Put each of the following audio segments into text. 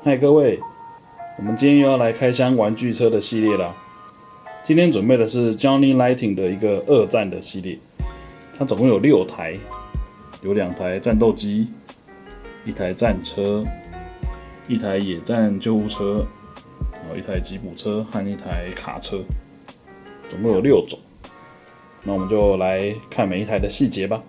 嗨，各位，我们今天又要来开箱玩具车的系列啦。今天准备的是 Johnny Lighting 的一个二战的系列，它总共有6台，有2台战斗机，一台战车，一台野战救护车，然后一台吉普车和一台卡车，总共有6种。那我们就来看每一台的细节吧。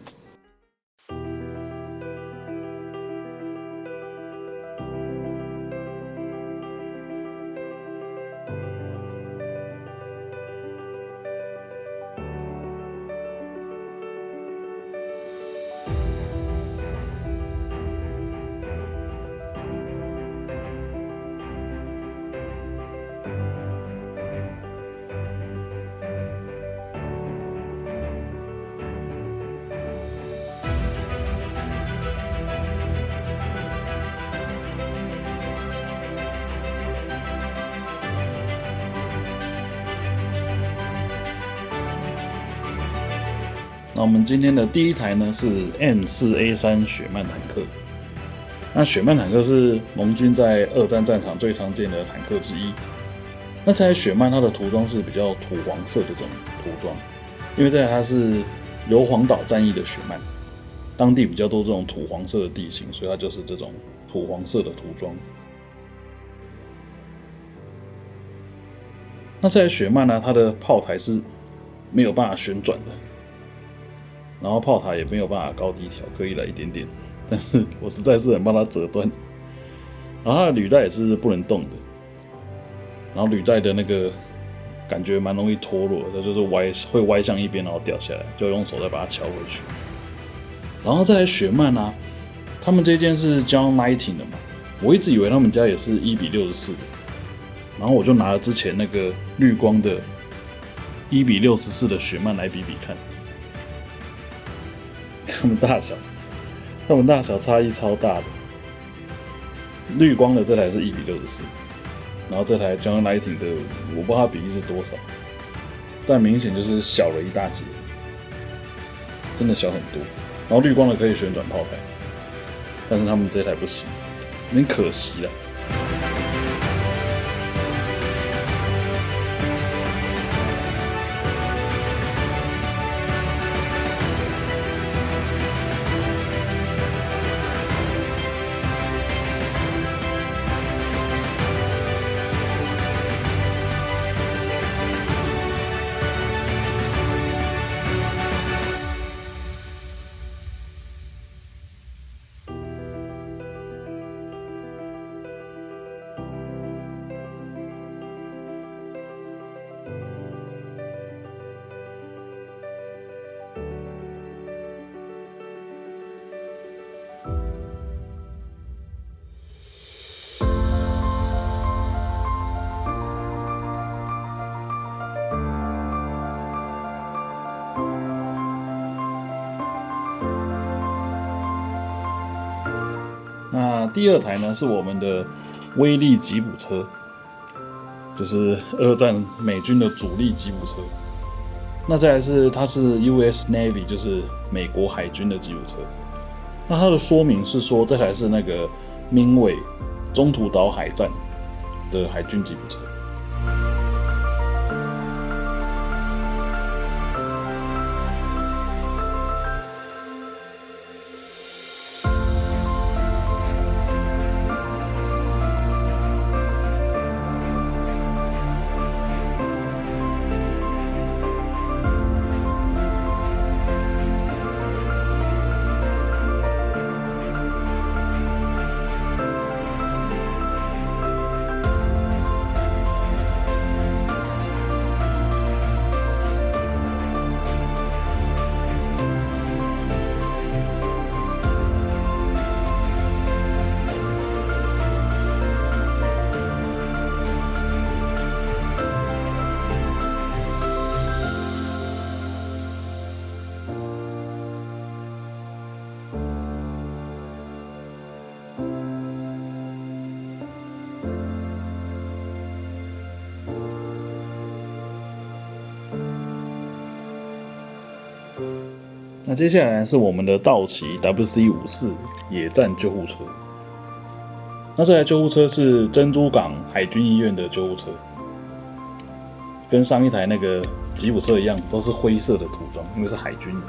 那我们今天的第一台呢是 M4A3 雪曼坦克。那雪曼坦克是盟军在二战战场最常见的坦克之一。那这台雪曼它的涂装是比较土黄色的这种涂装，因为这台它是硫磺岛战役的雪曼，当地比较多这种土黄色的地形，所以它就是这种土黄色的涂装。那这台雪曼呢，它的炮台是没有办法旋转的。然后炮塔也没有办法高低调，可以来一点点，但是我实在是很怕它折断。然后它的履带也是不能动的，然后履带的那个感觉蛮容易脱落的，它就是会歪向一边，然后掉下来，就用手再把它敲回去。然后再来雪曼啊，他们这件是 John Lighting 的嘛，我一直以为他们家也是1:64的，然后我就拿了之前那个绿光的1:64的雪曼来比比看。它们大小差异超大的。绿光的这台是1:64，然后这台 John Lighting 的我不知道它比例是多少，但明显就是小了一大截，真的小很多。然后绿光的可以旋转炮台，但是他们这台不行，有点可惜了。那第2台呢是我们的威力吉普车，就是二战美军的主力吉普车。那再来是它是 US Navy， 就是美国海军的吉普车。那它的说明是说这台是那个明韦中途岛海战的海军吉普车。那接下来是我们的道奇 WC54 野战救护车。那这台救护车是珍珠港海军医院的救护车，跟上一台那个吉普车一样，都是灰色的涂装，因为是海军的。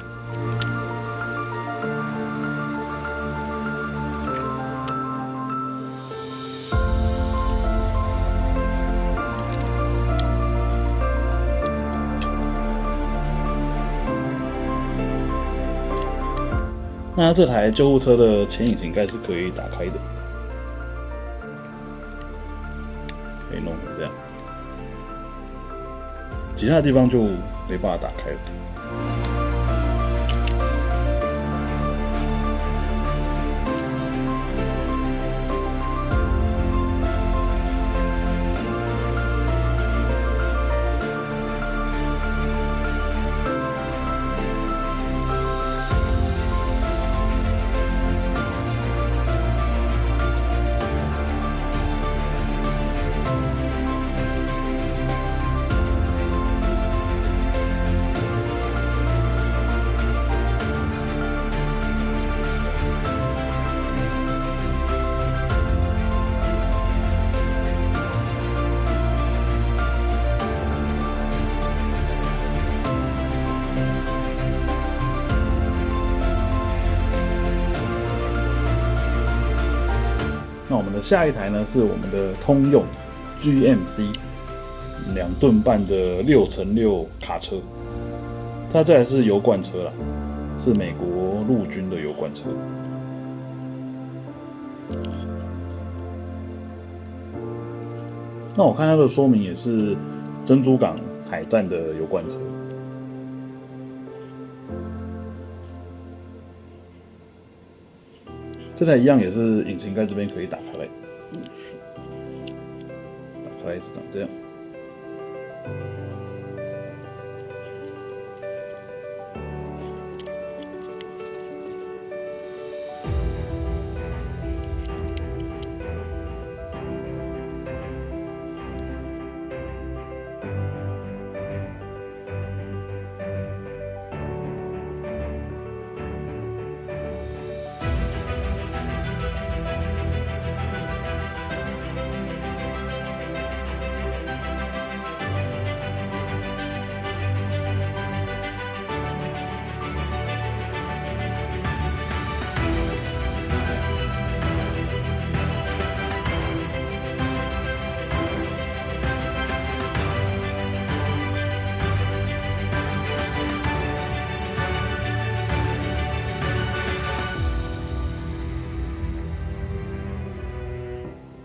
那这台救护车的前引擎盖是可以打开的，可以弄成这样，其他的地方就没办法打开了。那我们的下一台呢，是我们的通用 GMC 2吨半的6x6卡车，它这台是油罐车啦，是美国陆军的油罐车。那我看它的说明也是珍珠港海战的油罐车。这台一样也是引擎盖这边可以打开来，打开来是长这样。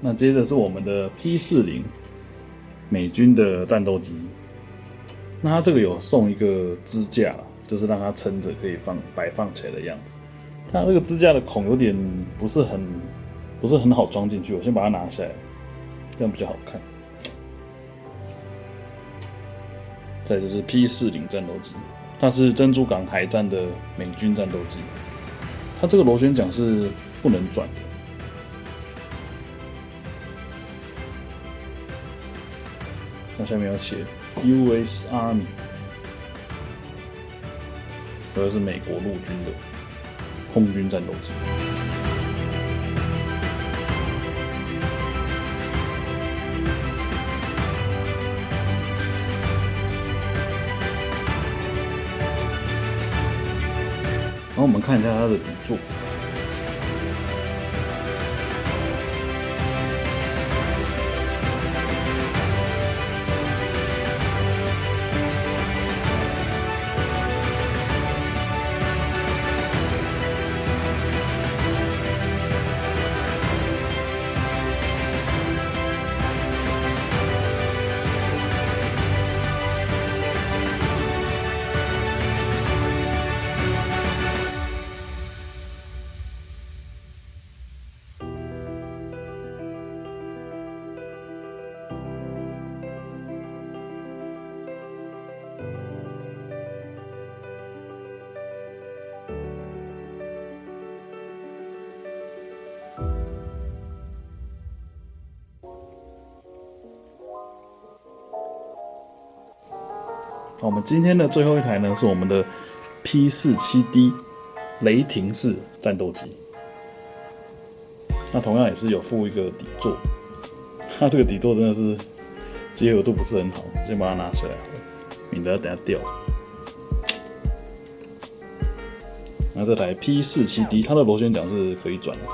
那接着是我们的 P40 美军的战斗机，那它这个有送一个支架，就是让它撑着可以摆放起来的样子。它这个支架的孔有点不是很好装进去，我先把它拿下来，这样比较好看。再就是 P40 战斗机，它是珍珠港海战的美军战斗机，它这个螺旋桨是不能转的。那下面要写 US Army， 这是美国陆军的空军战斗机。然后我们看一下它的底座。我们今天的最后一台呢，是我们的 P47D 雷霆式战斗机。那同样也是有附一个底座，它这个底座真的是结合度不是很好，先把它拿下来好了，免得等下掉。那这台 P47D 它的螺旋桨是可以转的。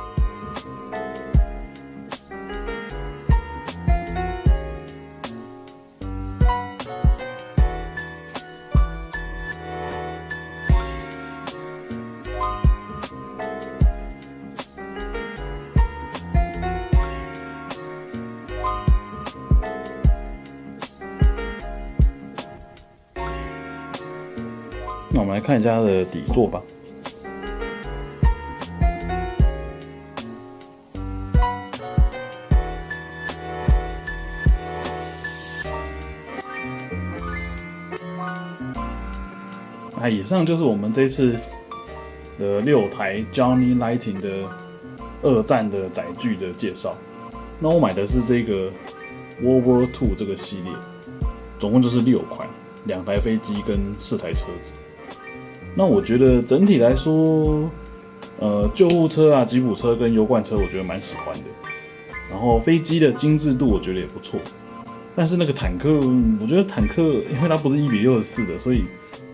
那我们来看一下它的底座吧。以上就是我们这次的6台 Johnny Lighting 的2战的载具的介绍。那我买的是这个 World War II 这个系列，总共就是6款，2台飞机跟4台车子。那我觉得整体来说，救护车啊、吉普车跟油罐车，我觉得蛮喜欢的。然后飞机的精致度，我觉得也不错。但是那个坦克，我觉得坦克因为它不是1:64的，所以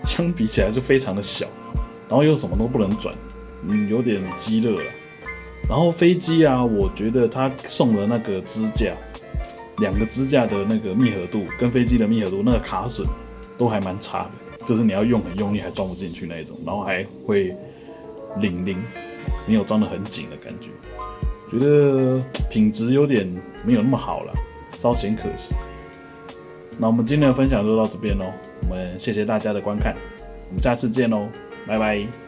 相比起来就非常的小，然后又什么都不能转，有点鸡肋了。然后飞机啊，我觉得它送的那个支架，2个支架的那个密合度跟飞机的密合度，那个卡榫都还蛮差的，就是你要用很用力还装不进去那一种，然后还会铃，没有装得很紧的感觉，觉得品质有点没有那么好了，稍显可惜。那我们今天的分享就到这边咯，我们谢谢大家的观看，我们下次见咯，拜拜。